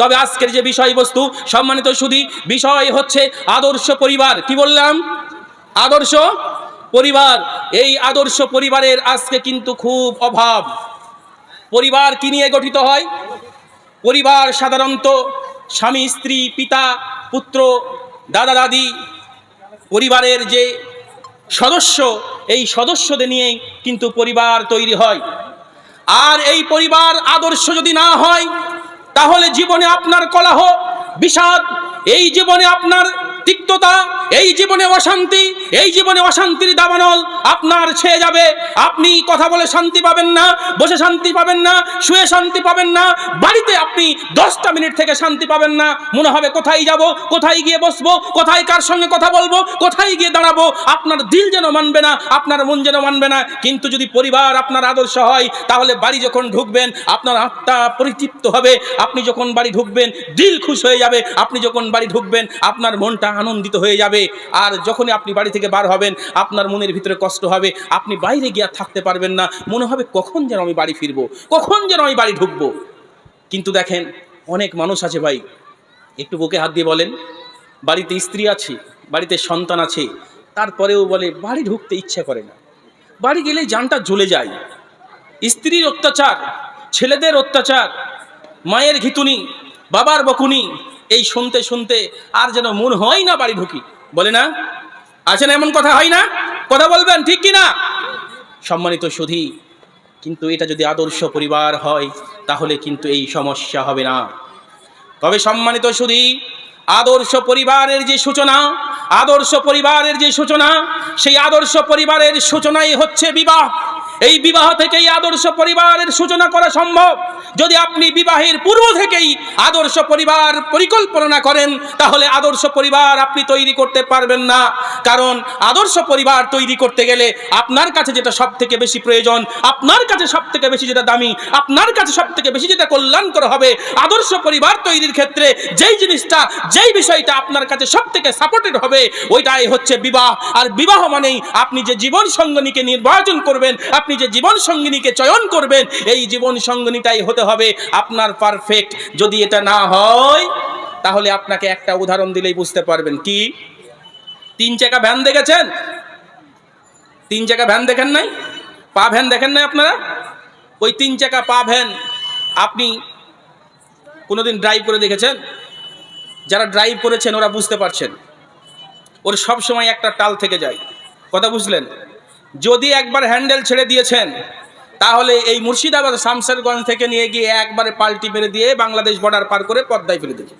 তবে আজকের যে বিষয়বস্তু সম্মানিত সুধী, বিষয় হচ্ছে আদর্শ পরিবার। কি বললাম? আদর্শ পরিবার। এই আদর্শ পরিবারের আজকে কিন্তু খুব অভাব। পরিবার কি নিয়ে গঠিত হয়? পরিবার সাধারণত স্বামী স্ত্রী, পিতা পুত্র, দাদা দাদি, পরিবারের যে সদস্য, এই সদস্যদের নিয়েই কিন্তু পরিবার তৈরি হয়। আর এই পরিবার আদর্শ যদি না হয়, তাহলে জীবনে আপনার কলহ, বিষাদ, এই জীবনে আপনার তিক্ততা, এই জীবনে অশান্তি, এই জীবনে অশান্তির দাবানল আপনার ছেয়ে যাবে। আপনি কথা বলে শান্তি পাবেন না, বসে শান্তি পাবেন না, শুয়ে শান্তি পাবেন না, বাড়িতে আপনি 10টা মিনিট থেকে শান্তি পাবেন না। মনে হবে কোথায় যাব, কোথায় গিয়ে বসবো, কোথায় কার সঙ্গে কথা বলবো, কোথায় গিয়ে দাঁড়াবো। আপনার দিল যেন মানবে না, আপনার মন যেন মানবে না। কিন্তু যদি পরিবার আপনার আদর্শ হয়, তাহলে বাড়ি যখন ঢুকবেন আপনার আত্মা পরিতৃপ্ত হবে। আপনি যখন বাড়ি ঢুকবেন দিল খুশ হয়ে যাবে। আপনি যখন বাড়ি ঢুকবেন আপনার মনটা আনন্দিত হয়ে যাবে। আর যখনই আপনি বাড়ি থেকে বার হবেন আপনার মনের ভিতরে কষ্ট হবে। আপনি বাইরে গিয়ে থাকতে পারবেন না। মনে হবে কখন যেন আমি বাড়ি ফিরবো, কখন যেন আমি বাড়ি ঢুকবো। কিন্তু দেখেন অনেক মানুষ আছে ভাই, একটু বুকে হাত দিয়ে বলেন, বাড়িতে স্ত্রী আছে, বাড়িতে সন্তান আছে, তারপরেও বলে বাড়ি ঢুকতে ইচ্ছা করে না। বাড়ি গেলে জানটা জ্বলে যায়। স্ত্রীর অত্যাচার, ছেলেদের অত্যাচার, মায়ের ঘিতুনি, বাবার বকুনি, এই শুনতে শুনতে আর যেন মন হয় না বাড়ি ঢুকি। বলে না? আছে না এমন কথা? হয় না? কথা বলবেন ঠিক কি না? সম্মানিত সুধী, কিন্তু এটা যদি আদর্শ পরিবার হয় তাহলে কিন্তু এই সমস্যা হবে না। তবে সম্মানিত সুধী, আদর্শ পরিবারের যে সূচনা, আদর্শ পরিবারের যে সূচনা, সেই আদর্শ পরিবারের সূচনাই হচ্ছে বিবাহ। এই বিবাহ থেকেই আদর্শ পরিবারের সূচনা করা সম্ভব। যদি আপনি বিবাহের পূর্ব থেকেই আদর্শ পরিবার পরিকল্পনা করেন, তাহলে আদর্শ পরিবার আপনি তৈরি করতে পারবেন না। কারণ আদর্শ পরিবার তৈরি করতে গেলে আপনার কাছে যেটা সব থেকে বেশি প্রয়োজন, আপনার কাছে সব থেকে বেশি যেটা দামি, আপনার কাছে সব থেকে বেশি যেটা কল্যাণকর হবে, আদর্শ পরিবার তৈরির ক্ষেত্রে যেই জিনিসটা, যেই বিষয়টা আপনার কাছে সব থেকে সাপোর্টেড হবে, ওইটাই হচ্ছে বিবাহ। আর বিবাহ মানেই আপনি যে জীবন সঙ্গিনীকে নির্বাচন করবেন, আপনি যে জীবন সঙ্গিনীকে চয়ন করবেন, এই জীবন সঙ্গিনীটাই হতে হবে আপনার পারফেক্ট। যদি এটা না হয়, তাহলে আপনাকে একটা উদাহরণ দিলেই বুঝতে পারবেন। কি? 3 চাকা ভ্যান দেখেছেন? 3 চাকা ভ্যান দেখেন নাই? পা ভ্যান দেখেন নাই আপনারা? ওই 3 চাকা পা ভ্যান আপনি কোনোদিন ড্রাইভ করে দেখেছেন? যারা ড্রাইভ করেছেন ওরা বুঝতে পারছেন, ওর সব সময় একটা টাল থেকে যায়। কথা বুঝলেন? যদি একবার হ্যান্ডেল ছেড়ে দিয়েছেন, তাহলে এই মুর্শিদাবাদ শামশেরগঞ্জ থেকে নিয়ে গিয়ে একবারে পাল্টি মেরে দিয়ে বাংলাদেশ বর্ডার পার করে পদ্মায় ফেলে দেবে।